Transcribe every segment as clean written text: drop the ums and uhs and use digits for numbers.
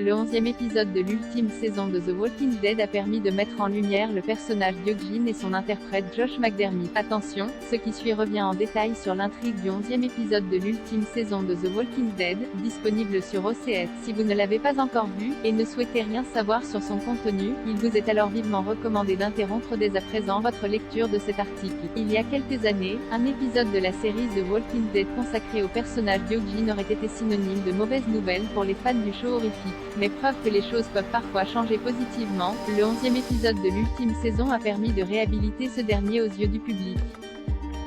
Le 11e épisode de l'ultime saison de The Walking Dead a permis de mettre en lumière le personnage d'Eugene et son interprète Josh McDermitt. Attention, ce qui suit revient en détail sur l'intrigue du 11e épisode de l'ultime saison de The Walking Dead, disponible sur OCS. Si vous ne l'avez pas encore vu, et ne souhaitez rien savoir sur son contenu, il vous est alors vivement recommandé d'interrompre dès à présent votre lecture de cet article. Il y a quelques années, un épisode de la série The Walking Dead consacré au personnage d'Eugene aurait été synonyme de mauvaises nouvelles pour les fans du show horrifique. Mais preuve que les choses peuvent parfois changer positivement, le 11e épisode de l'ultime saison a permis de réhabiliter ce dernier aux yeux du public.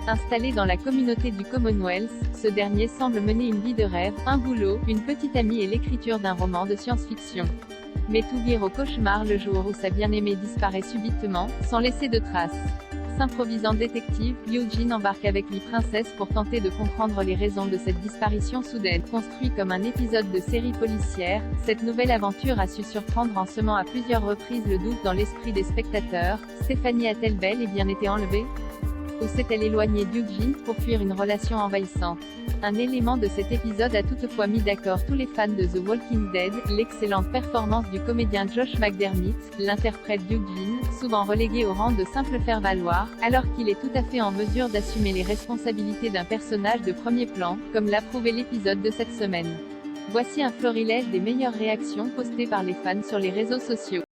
Installé dans la communauté du Commonwealth, ce dernier semble mener une vie de rêve, un boulot, une petite amie et l'écriture d'un roman de science-fiction. Mais tout vire au cauchemar le jour où sa bien-aimée disparaît subitement, sans laisser de traces. S'improvisant détective, Eugene embarque avec l'e-princesse pour tenter de comprendre les raisons de cette disparition soudaine. Construit comme un épisode de série policière, cette nouvelle aventure a su surprendre en semant à plusieurs reprises le doute dans l'esprit des spectateurs. Stephanie a-t-elle bel et bien été enlevée ? Ou s'est-elle éloignée d'Eugene pour fuir une relation envahissante? Un élément de cet épisode a toutefois mis d'accord tous les fans de The Walking Dead, l'excellente performance du comédien Josh McDermitt, l'interprète d'Eugene, souvent relégué au rang de simple faire-valoir, alors qu'il est tout à fait en mesure d'assumer les responsabilités d'un personnage de premier plan, comme l'a prouvé l'épisode de cette semaine. Voici un florilège des meilleures réactions postées par les fans sur les réseaux sociaux.